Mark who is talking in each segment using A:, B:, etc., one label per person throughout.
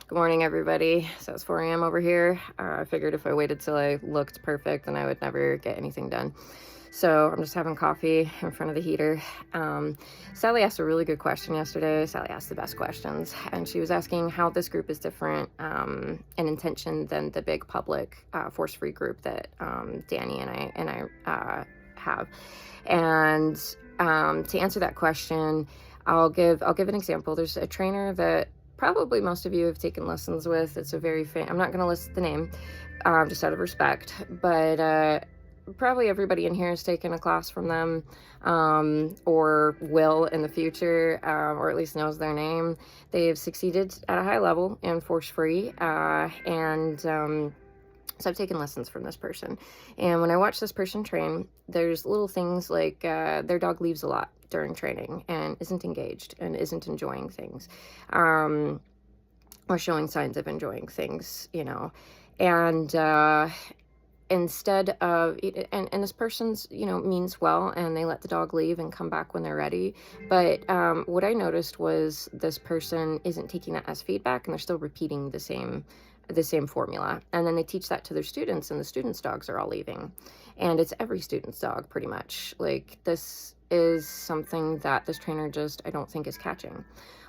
A: Good morning, everybody. So it's 4 a.m. over here. I figured if I waited till I looked perfect, then I would never get anything done. So I'm just having coffee in front of the heater. Sally asked a really good question yesterday. Sally asked the best questions, and she was asking how this group is different in intention than the big public force-free group that Danny and I have. And to answer that question, I'll give an example. There's a trainer that probably most of you have taken lessons with. It's a very I'm not going to list the name, just out of respect, but probably everybody in here has taken a class from them, or will in the future, or at least knows their name. They've succeeded at a high level in force free, and so I've taken lessons from this person. And when I watch this person train, there's little things like their dog leaves a lot during training and isn't engaged and isn't enjoying things, or showing signs of enjoying things, and instead of, and this person's, means well, and they let the dog leave and come back when they're ready. But what I noticed was this person isn't taking that as feedback, and they're still repeating the same formula. And then they teach that to their students, and the students' dogs are all leaving. And it's every student's dog, pretty much. Like, this is something that this trainer just, I don't think, is catching.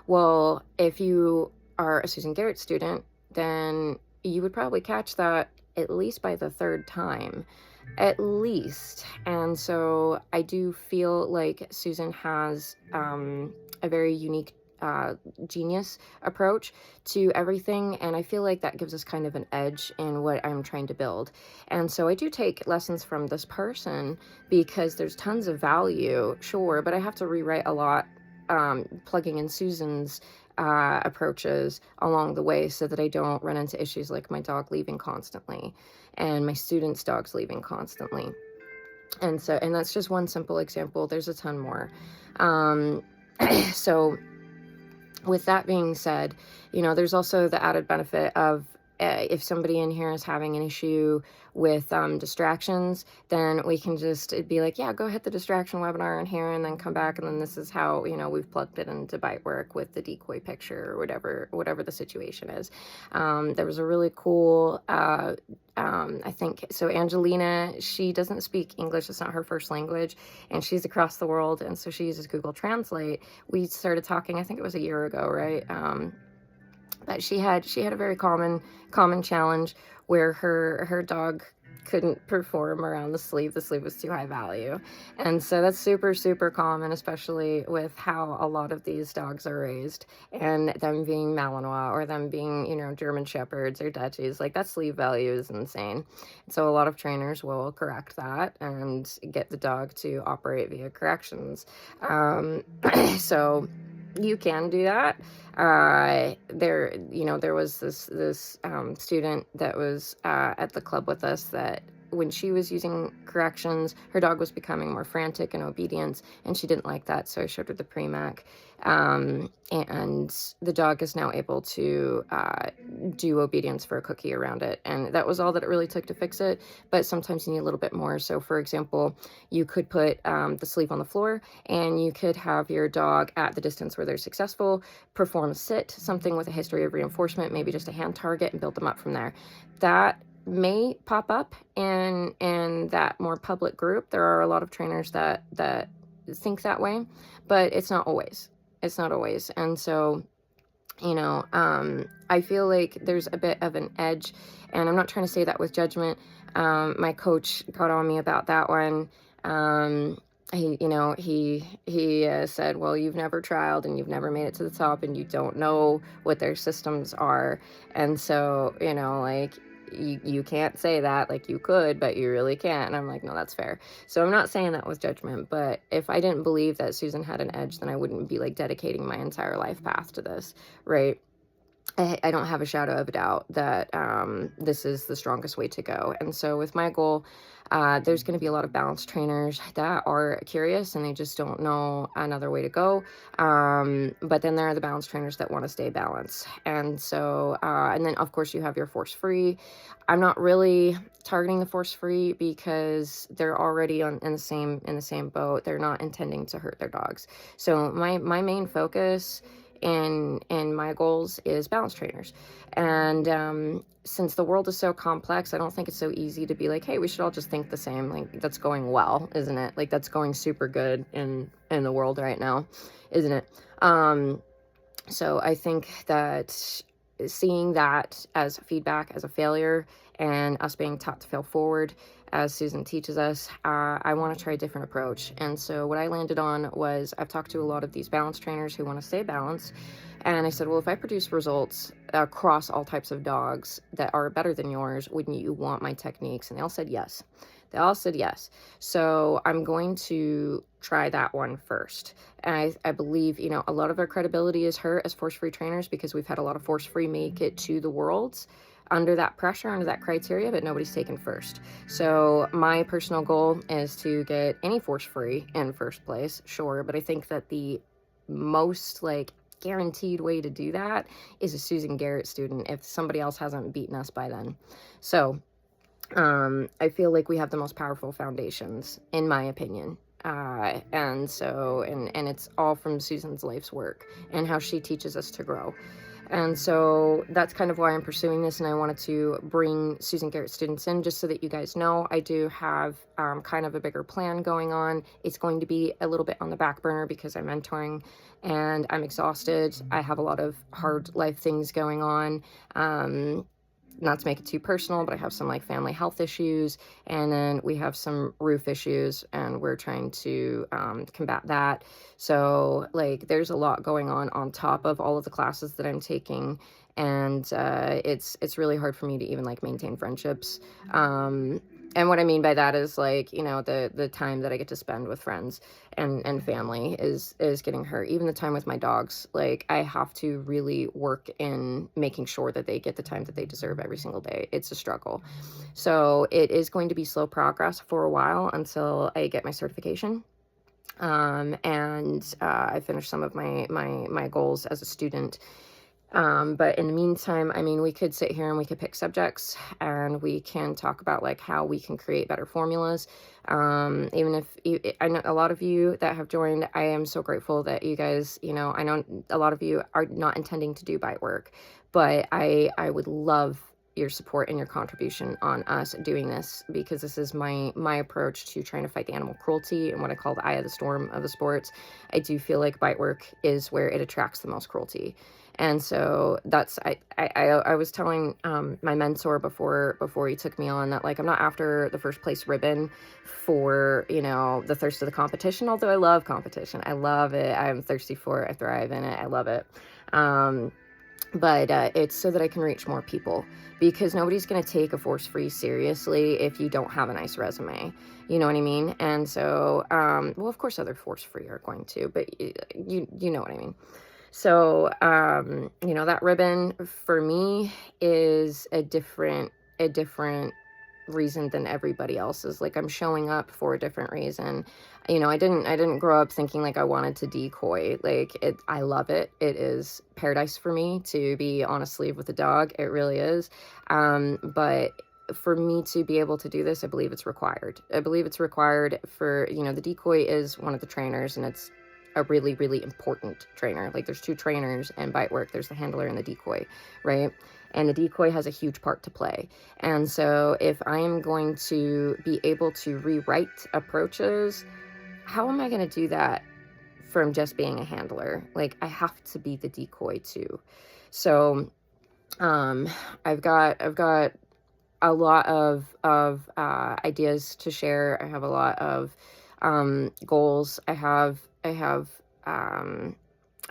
A: Well, if you are a Susan Garrett student, then you would probably catch that at least by the third time, at least. And so I do feel like Susan has a very unique genius approach to everything, and I feel like that gives us kind of an edge in what I'm trying to build. And so I do take lessons from this person because there's tons of value, sure, but I have to rewrite a lot, plugging in Susan's approaches along the way so that I don't run into issues like my dog leaving constantly and my students' dogs leaving constantly. And that's just one simple example. There's a ton more. So with that being said, there's also the added benefit of if somebody in here is having an issue with distractions, then we can just be like, yeah, go hit the distraction webinar in here and then come back. And then this is how, we've plugged it into BiteWork with the decoy picture or whatever the situation is. There was a really cool, I think, so Angelina, she doesn't speak English. It's not her first language, and she's across the world. And so she uses Google Translate. We started talking, I think it was a year ago, right? But she had a very common challenge where her dog couldn't perform around the sleeve. The sleeve was too high value. And so that's super, super common, especially with how a lot of these dogs are raised, and them being Malinois or them being, German Shepherds or Dutchies. Like, that sleeve value is insane. So a lot of trainers will correct that and get the dog to operate via corrections. So you can do that. There was this student that was at the club with us that when she was using corrections, her dog was becoming more frantic in obedience, and she didn't like that. So I showed her the Premack, and the dog is now able to do obedience for a cookie around it. And that was all that it really took to fix it. But sometimes you need a little bit more. So for example, you could put the sleeve on the floor, and you could have your dog at the distance where they're successful perform a sit, something with a history of reinforcement, maybe just a hand target, and build them up from there. That may pop up in that more public group. There are a lot of trainers that think that way, but it's not always. And so, I feel like there's a bit of an edge, and I'm not trying to say that with judgment. My coach got on me about that one. He said, well, you've never trialed and you've never made it to the top, and you don't know what their systems are. And so, like, you can't say that. Like, you could, but you really can't. And I'm like, no, that's fair. So I'm not saying that with judgment, but if I didn't believe that Susan had an edge, then I wouldn't be like dedicating my entire life path to this, right? I don't have a shadow of a doubt that this is the strongest way to go. And so with my goal, there's going to be a lot of balance trainers that are curious and they just don't know another way to go. But then there are the balance trainers that want to stay balanced. And so, and then of course you have your force free. I'm not really targeting the force free because they're already in the same boat. They're not intending to hurt their dogs. So my main focus in my goals is balance trainers. And since the world is so complex, I don't think it's so easy to be like, hey, we should all just think the same. Like, that's going well, isn't it? Like, that's going super good in the world right now, isn't it? So I think that seeing that as feedback, as a failure, and us being taught to fail forward, as Susan teaches us, I want to try a different approach. And so what I landed on was, I've talked to a lot of these balance trainers who want to stay balanced, and I said, well, if I produce results across all types of dogs that are better than yours, wouldn't you want my techniques? And they all said yes. They all said yes. So I'm going to try that one first. And I believe, you know, a lot of our credibility is hurt as force-free trainers because we've had a lot of force-free make it to the worlds under that pressure, under that criteria, but nobody's taken first. So my personal goal is to get any force-free in first place, sure, but I think that the most, like, guaranteed way to do that is a Susan Garrett student if somebody else hasn't beaten us by then. So I feel like we have the most powerful foundations, in my opinion. And it's all from Susan's life's work and how she teaches us to grow. And so that's kind of why I'm pursuing this, and I wanted to bring Susan Garrett students in just so that you guys know I do have kind of a bigger plan going on. It's going to be a little bit on the back burner because I'm mentoring and I'm exhausted. I have a lot of hard life things going on. Not to make it too personal, but I have some like family health issues, and then we have some roof issues, and we're trying to combat that. So like there's a lot going on top of all of the classes that I'm taking, and it's really hard for me to even like maintain friendships. And what I mean by that is, like, you know, the time that I get to spend with friends and family is getting hurt. Even the time with my dogs, like, I have to really work in making sure that they get the time that they deserve every single day. It's a struggle. So it is going to be slow progress for a while until I get my certification. I finish some of my goals as a student. But in the meantime, I mean, we could sit here and we could pick subjects and we can talk about like how we can create better formulas. Even if I know a lot of you that have joined, I am so grateful that you guys, you know, I know a lot of you are not intending to do bite work, but I would love your support and your contribution on us doing this, because this is my approach to trying to fight the animal cruelty and what I call the eye of the storm of the sports. I do feel like bite work is where it attracts the most cruelty. And so that's, I was telling my mentor before he took me on that, like, I'm not after the first place ribbon for, you know, the thirst of the competition, although I love competition. I love it. I'm thirsty for it. I thrive in it. I love it. But it's so that I can reach more people, because nobody's going to take a force-free seriously if you don't have a nice resume. You know what I mean? And so, well, of course other force-free are going to, but you know what I mean. So, you know, that ribbon for me is a different reason than everybody else's. Like, I'm showing up for a different reason. You know, I didn't grow up thinking like I wanted to decoy. Like, I love it. It is paradise for me to be on a sleeve with a dog. It really is. But for me to be able to do this, I believe it's required. I believe it's required for, you know, the decoy is one of the trainers, and it's a really, really important trainer. Like, there's two trainers in bite work. There's the handler and the decoy, right? And the decoy has a huge part to play. And so if I am going to be able to rewrite approaches, how am I going to do that from just being a handler? Like, I have to be the decoy too. So I've got a lot of ideas to share. I have a lot of goals. I have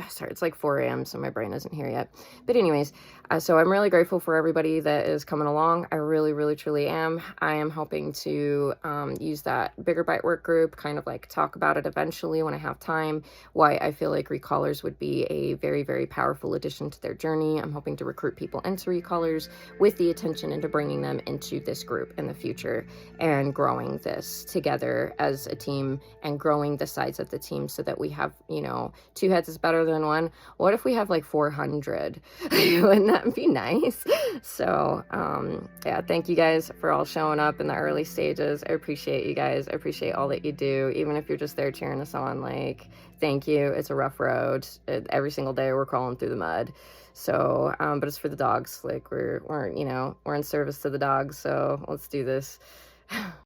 A: sorry, it's like 4 a.m. so my brain isn't here yet. But anyways, so I'm really grateful for everybody that is coming along. I really, really, truly am. I am hoping to use that bigger bite work group, kind of like talk about it eventually when I have time, why I feel like recallers would be a very, very powerful addition to their journey. I'm hoping to recruit people into recallers with the attention into bringing them into this group in the future and growing this together as a team and growing the size of the team so that we have, you know, 2 heads is better than 1. What if we have like 400? Wouldn't that be nice? So yeah, thank you guys for all showing up in the early stages. I appreciate you guys. I appreciate all that you do, even if you're just there cheering us on. Like, thank you. It's a rough road. Every single day we're crawling through the mud. So, but it's for the dogs. Like we're, you know, we're in service to the dogs. So let's do this.